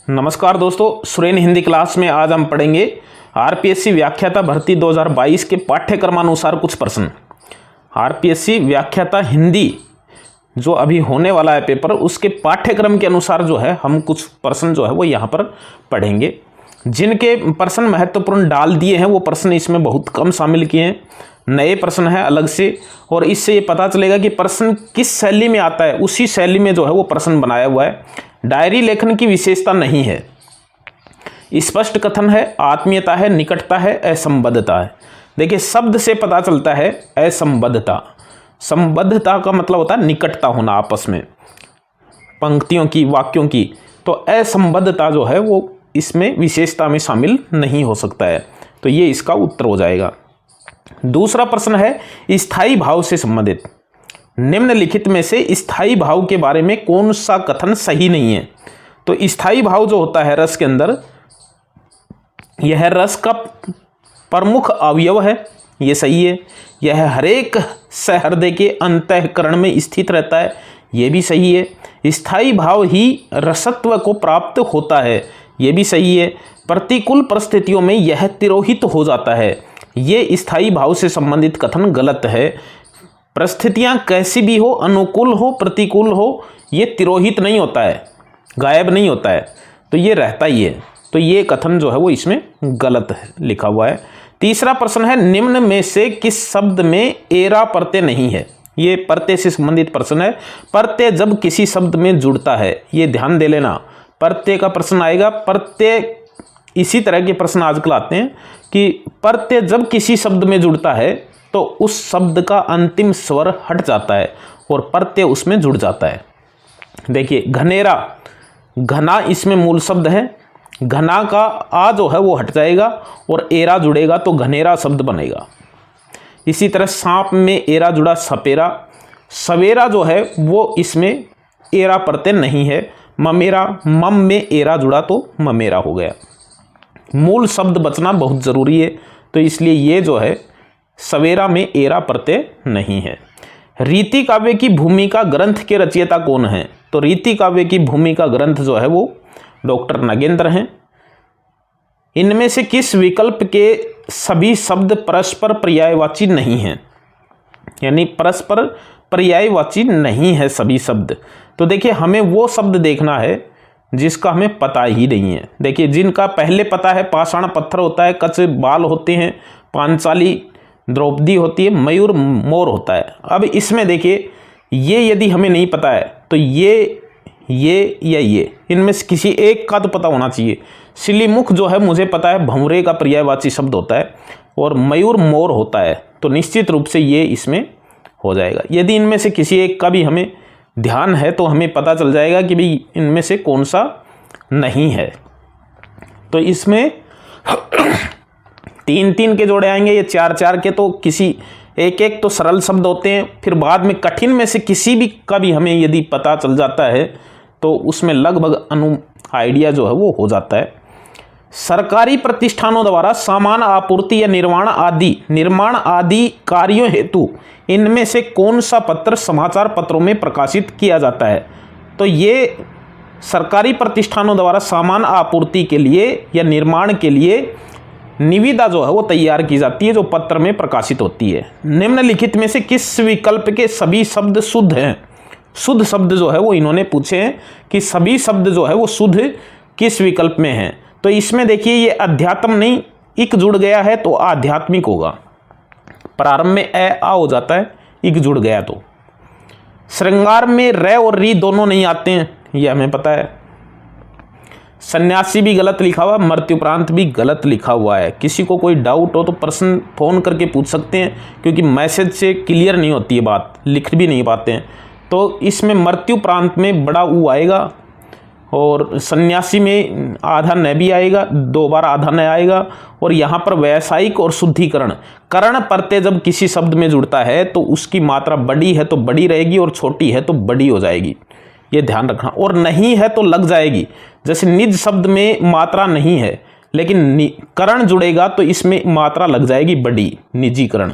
नमस्कार दोस्तों, सुरेन हिंदी क्लास में आज हम पढ़ेंगे आरपीएससी व्याख्याता भर्ती 2022 के पाठ्यक्रमानुसार कुछ प्रश्न। आरपीएससी व्याख्याता हिंदी जो अभी होने वाला है पेपर, उसके पाठ्यक्रम के अनुसार जो है हम कुछ प्रश्न जो है वो यहाँ पर पढ़ेंगे। जिनके प्रश्न महत्वपूर्ण डाल दिए हैं वो प्रश्न इसमें बहुत कम शामिल किए हैं, नए प्रश्न है अलग से, और इससे ये पता चलेगा कि प्रश्न किस शैली में आता है, उसी शैली में जो है वो प्रश्न बनाया हुआ है। डायरी लेखन की विशेषता नहीं है, स्पष्ट कथन है, आत्मीयता है, निकटता है, असंबद्धता है। देखिए, शब्द से पता चलता है असंबद्धता। संबद्धता का मतलब होता है निकटता होना आपस में, पंक्तियों की, वाक्यों की। तो असंबद्धता जो है वो इसमें विशेषता में शामिल नहीं हो सकता है, तो ये इसका उत्तर हो जाएगा। दूसरा प्रश्न है स्थायी भाव से संबंधित। निम्नलिखित में से स्थायी भाव के बारे में कौन सा कथन सही नहीं है? तो स्थायी भाव जो होता है रस के अंदर, यह रस का प्रमुख अवयव है, ये सही है। यह हरेक सहृदय के अंतःकरण में स्थित रहता है, ये भी सही है। स्थायी भाव ही रसत्व को प्राप्त होता है, ये भी सही है। प्रतिकूल परिस्थितियों में यह तिरोहित हो जाता है, ये स्थायी भाव से संबंधित कथन गलत है। परिस्थितियां कैसी भी हो, अनुकूल हो, प्रतिकूल हो, ये तिरोहित नहीं होता है, गायब नहीं होता है, तो ये रहता ही है। तो ये कथन जो है वो इसमें गलत है, लिखा हुआ है। तीसरा प्रश्न है निम्न में से किस शब्द में एरा प्रत्यय नहीं है? ये प्रत्यय से संबंधित प्रश्न है। प्रत्यय जब किसी शब्द में जुड़ता है, ये ध्यान दे लेना, प्रत्यय का प्रश्न आएगा। प्रत्यय इसी तरह के प्रश्न आजकल आते हैं कि प्रत्यय जब किसी शब्द में जुड़ता है तो उस शब्द का अंतिम स्वर हट जाता है और प्रत्यय उसमें जुड़ जाता है। देखिए, घनेरा, घना इसमें मूल शब्द है, घना का आ जो है वो हट जाएगा और एरा जुड़ेगा तो घनेरा शब्द बनेगा। इसी तरह सांप में एरा जुड़ा सपेरा, सवेरा जो है वो इसमें एरा प्रत्यय नहीं है। ममेरा, मम में एरा जुड़ा तो ममेरा हो गया। मूल शब्द बचना बहुत ज़रूरी है, तो इसलिए ये जो है सवेरा में एरा प्रत्यय नहीं है। रीति काव्य की भूमिका ग्रंथ के रचयिता कौन है? तो रीति काव्य की भूमिका ग्रंथ जो है वो डॉक्टर नगेंद्र हैं। इनमें से किस विकल्प के सभी शब्द परस्पर पर्यायवाची नहीं हैं? यानी परस्पर पर्यायवाची नहीं है सभी शब्द। तो देखिए, हमें वो शब्द देखना है जिसका हमें पता ही नहीं है। देखिए, जिनका पहले पता है, पाषाण पत्थर होता है, कच बाल होते हैं, पांचाली द्रौपदी होती है, मयूर मोर होता है। अब इसमें देखिए, ये यदि हमें नहीं पता है तो ये या ये, इनमें से किसी एक का तो पता होना चाहिए। सिलीमुख जो है मुझे पता है भंवरे का पर्यायवाची शब्द होता है, और मयूर मोर होता है, तो निश्चित रूप से ये इसमें हो जाएगा। यदि इनमें से किसी एक का भी हमें ध्यान है तो हमें पता चल जाएगा कि भाई इनमें से कौन सा नहीं है। तो इसमें 3-3 के जोड़े आएंगे, ये 4-4 के, तो किसी एक तो सरल शब्द होते हैं, फिर बाद में कठिन में से किसी भी का भी हमें यदि पता चल जाता है तो उसमें लगभग आइडिया जो है वो हो जाता है। सरकारी प्रतिष्ठानों द्वारा सामान आपूर्ति या निर्माण आदि कार्यों हेतु इनमें से कौन सा पत्र समाचार पत्रों में प्रकाशित किया जाता है? तो ये सरकारी प्रतिष्ठानों द्वारा सामान आपूर्ति के लिए या निर्माण के लिए निविदा जो है वो तैयार की जाती है, जो पत्र में प्रकाशित होती है। निम्नलिखित में से किस विकल्प के सभी शब्द शुद्ध हैं? शुद्ध शब्द जो है वो इन्होंने पूछे हैं कि सभी शब्द जो है वो शुद्ध किस विकल्प में हैं। तो इसमें देखिए, ये अध्यात्म नहीं, इक जुड़ गया है तो आध्यात्मिक होगा। प्रारंभ में आ हो जाता है, इक जुड़ गया तो। श्रृंगार में र और री दोनों नहीं आते हैं, ये हमें पता है। सन्यासी भी गलत लिखा हुआ है, मृत्युपरांत भी गलत लिखा हुआ है। किसी को कोई डाउट हो तो प्रश्न फ़ोन करके पूछ सकते हैं, क्योंकि मैसेज से क्लियर नहीं होती है बात, लिख भी नहीं पाते हैं। तो इसमें मृत्युपरांत में बड़ा ऊ आएगा, और सन्यासी में आधा न भी आएगा, 2 बार आधा न आएगा। और यहाँ पर व्यावसायिक और शुद्धिकरण, करण प्रत्यय जब किसी शब्द में जुड़ता है तो उसकी मात्रा बड़ी है तो बड़ी रहेगी, और छोटी है तो बड़ी हो जाएगी, ये ध्यान रखना। और नहीं है तो लग जाएगी। जैसे निज शब्द में मात्रा नहीं है लेकिन करण जुड़ेगा तो इसमें मात्रा लग जाएगी बड़ी, निजीकरण।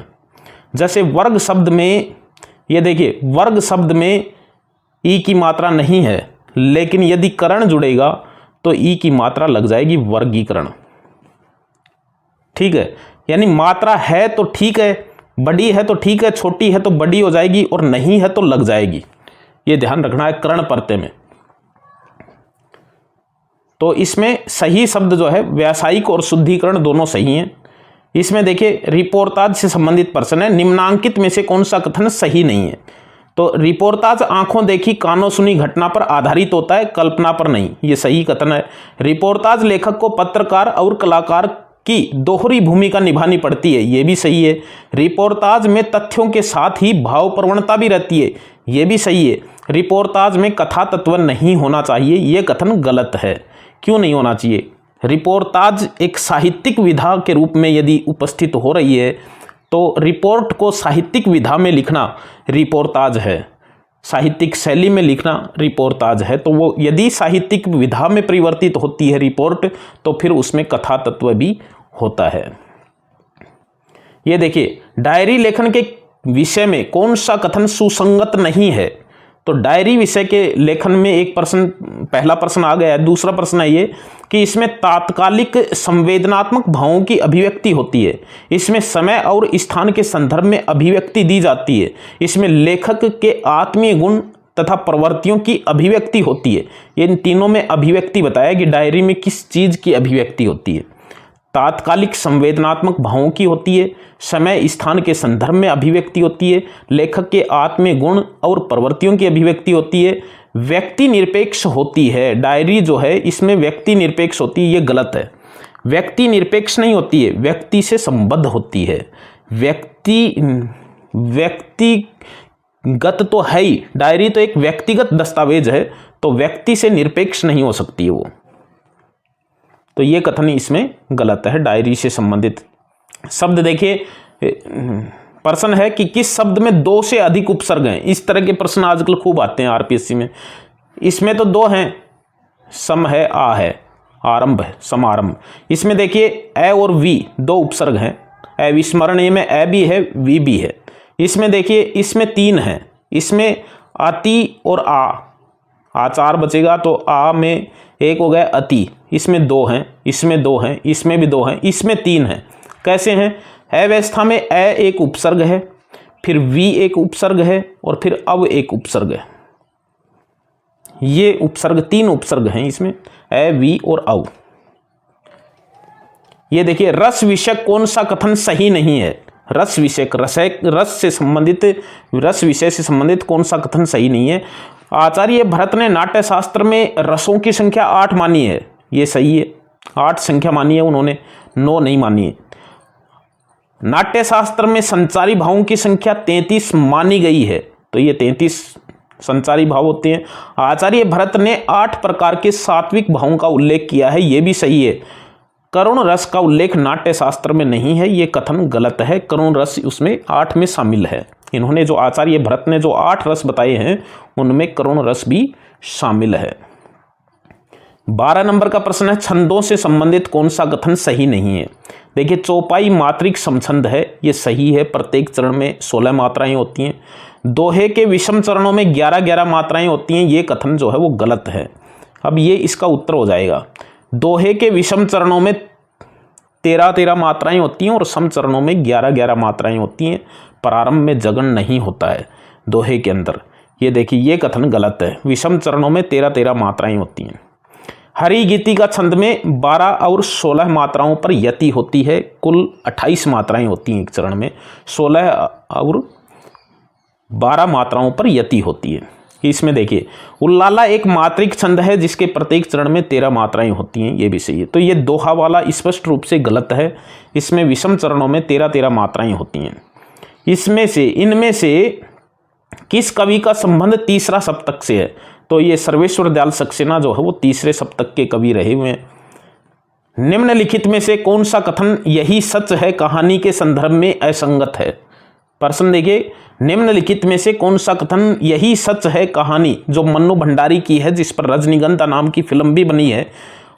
जैसे वर्ग शब्द में, ये देखिए, वर्ग शब्द में ई की मात्रा नहीं है, लेकिन यदि करण जुड़ेगा तो ई की मात्रा लग जाएगी वर्गीकरण। ठीक है, यानी मात्रा है तो ठीक है, बड़ी है तो ठीक है, छोटी है तो बड़ी हो जाएगी, और नहीं है तो लग जाएगी। ये ध्यान रखना है कर्ण प्रत्यय में। तो इसमें सही शब्द जो है व्यावसायिक और शुद्धिकरण दोनों सही हैं। इसमें देखिए रिपोर्टाज से संबंधित प्रश्न है, निम्नांकित में से कौन सा कथन सही नहीं है। तो रिपोर्टाज आंखों देखी कानों सुनी घटना पर आधारित होता है, कल्पना पर नहीं, ये सही कथन है। रिपोर्टाज लेखक को पत्रकार और कलाकार की दोहरी भूमिका निभानी पड़ती है, ये भी सही है। रिपोर्टाज में तथ्यों के साथ ही भाव प्रवणता भी रहती है, ये भी सही है। रिपोर्टाज में कथा तत्व नहीं होना चाहिए, ये कथन गलत है। क्यों नहीं होना चाहिए? रिपोर्टाज एक साहित्यिक विधा के रूप में यदि उपस्थित हो रही है तो रिपोर्ट को साहित्यिक विधा में लिखना रिपोर्टाज है, साहित्यिक शैली में लिखना रिपोर्टाज है। तो वो यदि साहित्यिक विधा में परिवर्तित होती है रिपोर्ट, तो फिर उसमें कथा तत्व भी होता है। ये देखिए डायरी लेखन के विषय में कौन सा कथन सुसंगत नहीं है। तो डायरी विषय के लेखन में एक प्रश्न, पहला प्रश्न आ गया है। दूसरा प्रश्न है ये कि इसमें तात्कालिक संवेदनात्मक भावों की अभिव्यक्ति होती है, इसमें समय और स्थान के संदर्भ में अभिव्यक्ति दी जाती है, इसमें लेखक के आत्मीय गुण तथा प्रवृत्तियों की अभिव्यक्ति होती है। इन तीनों में अभिव्यक्ति बताया कि डायरी में किस चीज की अभिव्यक्ति होती है। तात्कालिक संवेदनात्मक भावों की होती है, समय स्थान के संदर्भ में अभिव्यक्ति होती है, लेखक के आत्मीय गुण और प्रवृत्तियों की अभिव्यक्ति होती है, व्यक्ति निरपेक्ष होती है। डायरी जो है इसमें व्यक्ति निरपेक्ष होती है, ये गलत है। व्यक्ति निरपेक्ष नहीं होती है, व्यक्ति से संबद्ध होती है। व्यक्तिगत तो है ही, डायरी तो एक व्यक्तिगत दस्तावेज है, तो व्यक्ति से निरपेक्ष नहीं हो सकती है वो। तो ये कथन इसमें गलत है। डायरी से संबंधित शब्द देखिए, प्रश्न है कि किस शब्द में 2 से अधिक उपसर्ग हैं। इस तरह के प्रश्न आजकल खूब आते हैं आरपीएससी में। इसमें तो 2 हैं, सम है, आ है, आरंभ है, समारंभ। इसमें देखिए ए और वी 2 उपसर्ग हैं। अविस्मरणीय में ए भी है, वी भी है। इसमें देखिए इसमें 3 हैं, इसमें अति और आचार बचेगा, तो आ में 1 हो गया अति। इसमें 2 हैं, इसमें 2 हैं, इसमें भी 2 हैं, इसमें 3 हैं। कैसे हैं? अवस्था में ए एक उपसर्ग है, फिर वी एक उपसर्ग है, और फिर अव एक उपसर्ग है। ये उपसर्ग 3 उपसर्ग हैं इसमें, ए, वी और अव। ये देखिए रस विषय कौन सा कथन सही नहीं है। रस विषय, रस से संबंधित, रस विषय से संबंधित कौन सा कथन सही नहीं है। आचार्य भरत ने नाट्य शास्त्र में रसों की संख्या 8 मानी है, ये सही है। 8 संख्या मानी है उन्होंने, 9 नहीं मानी है। नाट्य शास्त्र में संचारी भावों की संख्या 33 मानी गई है, तो ये 33 संचारी भाव होते हैं। आचार्य भरत ने 8 प्रकार के सात्विक भावों का उल्लेख किया है, ये भी सही है। करुण रस का उल्लेख नाट्य शास्त्र में नहीं है, ये कथन गलत है। करुण रस उसमें 8 में शामिल है। इन्होंने जो आचार्य भरत ने जो 8 रस बताए हैं उनमें करुण रस भी शामिल है। 12 नंबर का प्रश्न है, छंदों से संबंधित कौन सा कथन सही नहीं है। देखिए चौपाई मात्रिक समछंद है, ये सही है। प्रत्येक चरण में 16 मात्राएं होती हैं। दोहे के विषम चरणों में 11-11 मात्राएं होती हैं, ये कथन जो है वो गलत है। अब ये इसका उत्तर हो जाएगा। दोहे के विषम चरणों में 13-13 मात्राएं होती हैं और सम चरणों में 11-11 मात्राएं होती हैं। प्रारंभ में जगन नहीं होता है दोहे के अंदर। ये देखिए ये कथन गलत है। विषम चरणों में 13-13 मात्राएं होती हैं। हरि गीति का छंद में 12 और 16 मात्राओं पर यति होती है। कुल 28 मात्राएं होती हैं एक चरण में, 16 और 12 मात्राओं पर यति होती है। इसमें देखिए उल्लाला एक मात्रिक छंद है जिसके प्रत्येक चरण में 13 मात्राएं होती हैं, ये भी सही है। तो ये दोहा वाला स्पष्ट रूप से गलत है। इसमें विषम चरणों में 13-13 मात्राएं होती हैं। इनमें से किस कवि का संबंध तीसरा सप्तक से है? तो ये सर्वेश्वर दयाल सक्सेना जो है वो तीसरे सप्तक के कवि रहे हुए हैं। निम्नलिखित में से कौन सा कथन यही सच है कहानी के संदर्भ में असंगत है? प्रश्न देखिए, निम्नलिखित में से कौन सा कथन यही सच है कहानी, जो मन्नू भंडारी की है, जिस पर रजनीगंधा नाम की फिल्म भी बनी है,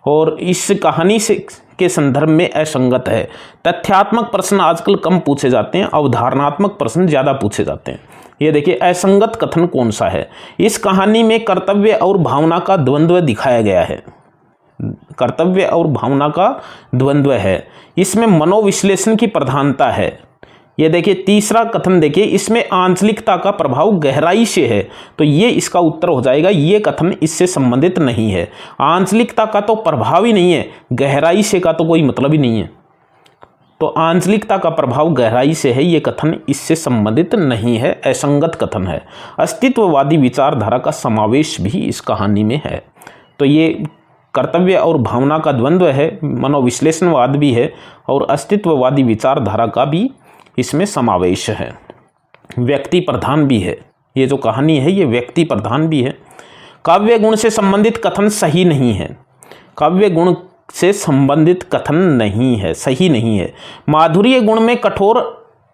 और इस कहानी से के संदर्भ में असंगत है। तथ्यात्मक प्रश्न आजकल कम पूछे जाते हैं, अवधारणात्मक प्रश्न ज़्यादा पूछे जाते हैं। ये देखिए असंगत कथन कौन सा है? इस कहानी में कर्तव्य और भावना का द्वंद्व दिखाया गया है। कर्तव्य और भावना का द्वंद्व है। इसमें मनोविश्लेषण की प्रधानता है। ये देखिए तीसरा कथन देखिए, इसमें आंचलिकता का प्रभाव गहराई से है, तो ये इसका उत्तर हो जाएगा। ये कथन इससे संबंधित नहीं है। आंचलिकता का तो प्रभाव ही नहीं है, गहराई से का तो कोई मतलब ही नहीं है। तो आंचलिकता का प्रभाव गहराई से है, ये कथन इससे संबंधित नहीं है, असंगत कथन है। अस्तित्ववादी विचारधारा का समावेश भी इस कहानी में है। तो ये कर्तव्य और भावना का द्वंद्व है, मनोविश्लेषणवाद भी है और अस्तित्ववादी विचारधारा का भी इसमें समावेश है। व्यक्ति प्रधान भी है, ये जो कहानी है ये व्यक्ति प्रधान भी है। काव्य गुण से संबंधित कथन सही नहीं है। काव्य गुण से संबंधित कथन नहीं है, सही नहीं है। माधुर्य गुण में कठोर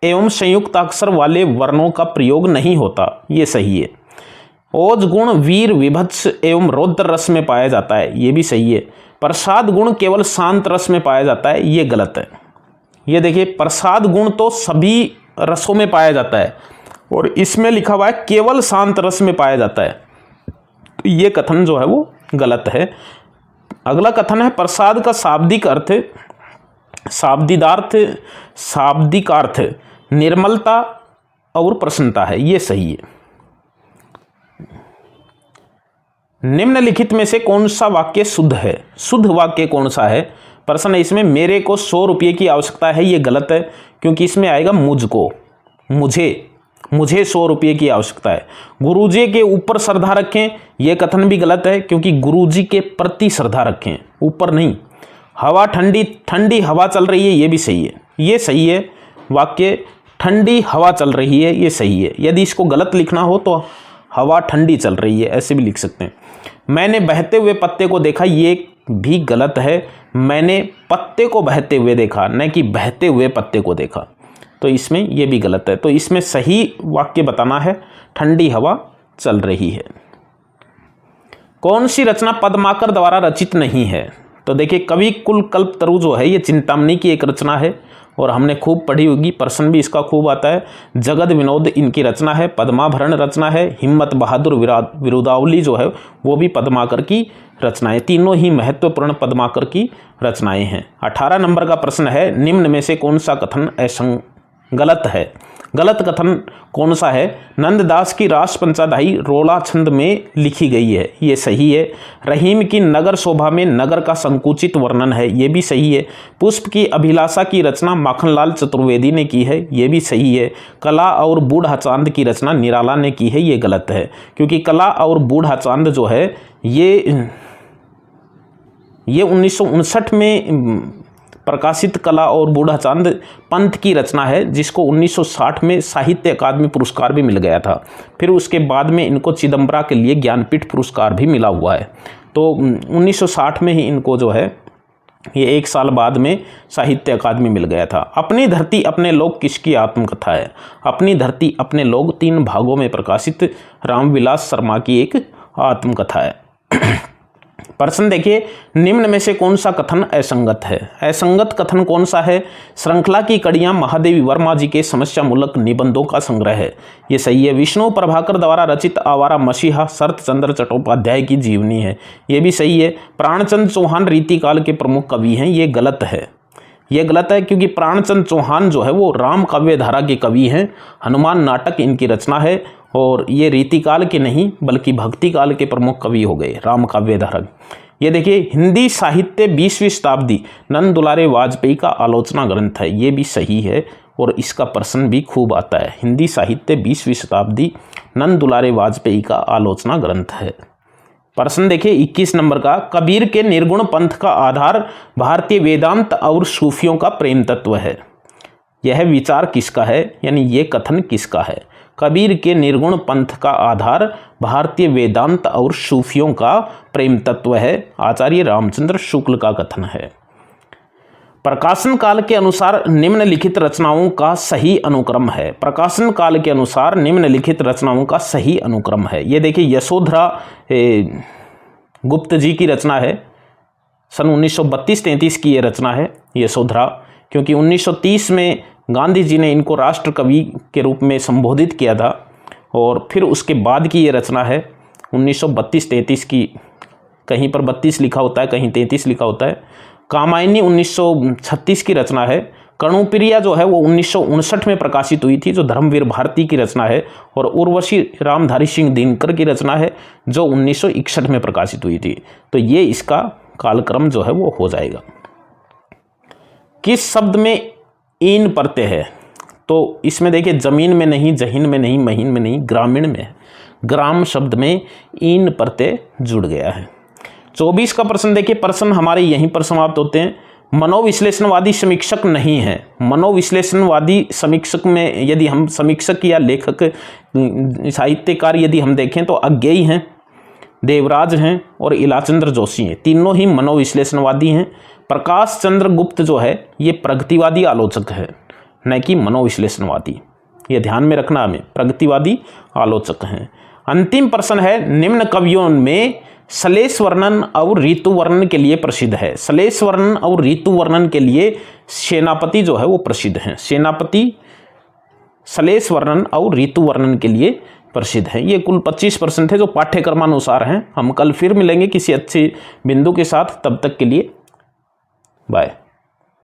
एवं संयुक्त अक्षर वाले वर्णों का प्रयोग नहीं होता, ये सही है। ओज गुण वीर विभत्स एवं रौद्र रस में पाया जाता है, ये भी सही है। प्रसाद गुण केवल शांत रस में पाया जाता है, ये गलत है। ये देखिए प्रसाद गुण तो सभी रसों में पाया जाता है और इसमें लिखा हुआ है केवल शांत रस में पाया जाता है, तो ये कथन जो है वो गलत है। अगला कथन है प्रसाद का शाब्दिक अर्थ, शाब्दिकार्थ निर्मलता और प्रसन्नता है, ये सही है। निम्नलिखित में से कौन सा वाक्य शुद्ध है? शुद्ध वाक्य कौन सा है? प्रश्न है इसमें, मेरे को 100 रुपये की आवश्यकता है, ये गलत है क्योंकि इसमें आएगा मुझको, मुझे 100 रुपये की आवश्यकता है। गुरुजी के ऊपर श्रद्धा रखें, यह कथन भी गलत है क्योंकि गुरुजी के प्रति श्रद्धा रखें, ऊपर नहीं। हवा ठंडी हवा चल रही है, ये भी सही है, ये सही है वाक्य। ठंडी हवा चल रही है, ये सही है। यदि इसको गलत लिखना हो तो हवा ठंडी चल रही है, ऐसे भी लिख सकते हैं। मैंने बहते हुए पत्ते को देखा, ये भी गलत है। मैंने पत्ते को बहते हुए देखा, न कि बहते हुए पत्ते को देखा, तो इसमें ये भी गलत है। तो इसमें सही वाक्य बताना है ठंडी हवा चल रही है। कौन सी रचना पद्माकर द्वारा रचित नहीं है? तो देखिए कवि कुल कल्पतरु जो है ये चिंतामणि की एक रचना है और हमने खूब पढ़ी होगी, प्रश्न भी इसका खूब आता है। जगद विनोद इनकी रचना है, पद्माभरण रचना है। हिम्मत बहादुर विरुदावली जो है वो भी पद्माकर की रचनाएं, तीनों ही महत्वपूर्ण पद्माकर की रचनाएं हैं। 18 नंबर का प्रश्न है, निम्न में से कौन सा कथन गलत है? गलत कथन कौन सा है? नंददास की रास पंचाधाई रोला छंद में लिखी गई है, ये सही है। रहीम की नगर शोभा में नगर का संकुचित वर्णन है, ये भी सही है। पुष्प की अभिलाषा की रचना माखनलाल चतुर्वेदी ने की है, ये भी सही है। कला और बूढ़ा चांद की रचना निराला ने की है, ये गलत है क्योंकि कला और बूढ़ा चांद जो है ये 1959 में प्रकाशित कला और बूढ़ा चांद पंत की रचना है, जिसको 1960 में साहित्य अकादमी पुरस्कार भी मिल गया था। फिर उसके बाद में इनको चिदम्बरा के लिए ज्ञानपीठ पुरस्कार भी मिला हुआ है। तो 1960 में ही इनको जो है ये 1 साल बाद में साहित्य अकादमी मिल गया था। अपनी धरती अपने लोग किसकी आत्मकथा है? अपनी धरती अपने लोग 3 भागों में प्रकाशित रामविलास शर्मा की एक आत्मकथा है। प्रश्न देखिए, निम्न में से कौन सा कथन असंगत है? असंगत कथन कौन सा है? श्रृंखला की कड़ियां महादेवी वर्मा जी के समस्या मूलक निबंधों का संग्रह है, ये सही है। विष्णु प्रभाकर द्वारा रचित आवारा मसीहा शरत चंद्र चट्टोपाध्याय की जीवनी है, ये भी सही है। प्राणचंद चौहान रीतिकाल के प्रमुख कवि हैं, ये गलत है। ये गलत है क्योंकि प्राणचंद चौहान जो है वो राम काव्य धारा के कवि हैं। हनुमान नाटक इनकी रचना है और ये रीतिकाल के नहीं बल्कि भक्ति काल के प्रमुख कवि हो गए, राम काव्य धारा। ये देखिए हिंदी साहित्य 20वीं शताब्दी नंद दुलारे वाजपेयी का आलोचना ग्रंथ है, ये भी सही है और इसका प्रश्न भी खूब आता है। हिंदी साहित्य 20वीं शताब्दी नंद दुलारे वाजपेयी का आलोचना ग्रंथ है। प्रश्न देखिए 21 नंबर का, कबीर के निर्गुण पंथ का आधार भारतीय वेदांत और सूफियों का प्रेम तत्व है। यह विचार किसका है, यानी ये कथन किसका है? कबीर के निर्गुण पंथ का आधार भारतीय वेदांत और सूफियों का प्रेम तत्व है, आचार्य रामचंद्र शुक्ल का कथन है। प्रकाशन काल के अनुसार निम्नलिखित रचनाओं का सही अनुक्रम है। प्रकाशन काल के अनुसार निम्नलिखित रचनाओं का सही अनुक्रम है। ये देखिए यशोधरा गुप्त जी की रचना है, सन 1932-33 की ये रचना है यशोधरा, क्योंकि 1930 में गांधी जी ने इनको राष्ट्र कवि के रूप में संबोधित किया था और फिर उसके बाद की ये रचना है 1932-33 की कहीं पर 32 लिखा होता है, कहीं 33 लिखा होता है। कामायनी 1936 की रचना है। कर्णप्रिया जो है वो 1959 में प्रकाशित हुई थी, जो धर्मवीर भारती की रचना है। और उर्वशी रामधारी सिंह दिनकर की रचना है, जो 1961 में प्रकाशित हुई थी। तो ये इसका कालक्रम जो है वो हो जाएगा। किस शब्द में ईन प्रत्यय है? तो इसमें देखिए, जमीन में नहीं, जहीन में नहीं, महीन में नहीं, ग्रामीण में है। ग्राम शब्द में ईन प्रत्यय जुड़ गया है। 24 का प्रश्न देखिए, प्रश्न हमारे यहीं पर समाप्त होते हैं। मनोविश्लेषणवादी समीक्षक नहीं है। मनोविश्लेषणवादी समीक्षक में यदि हम समीक्षक या लेखक, साहित्यकार यदि हम देखें तो अज्ञेय हैं, देवराज हैं और इलाचंद्र जोशी हैं। तीनों ही मनोविश्लेषणवादी हैं। प्रकाश चंद्र गुप्त जो है ये प्रगतिवादी आलोचक है, न कि मनोविश्लेषणवादी। ये ध्यान में रखना हमें, प्रगतिवादी आलोचक हैं। अंतिम प्रश्न है, निम्न कवियों में श्लेष वर्णन और ऋतु वर्णन के लिए प्रसिद्ध है। श्लेष वर्णन और ऋतु वर्णन के लिए सेनापति जो है वो प्रसिद्ध हैं। सेनापति श्लेष वर्णन और ऋतु वर्णन के लिए प्रसिद्ध है। ये कुल 25 प्रश्न थे जो पाठ्यक्रमानुसार हैं। हम कल फिर मिलेंगे किसी अच्छे बिंदु के साथ। तब तक के लिए बाय।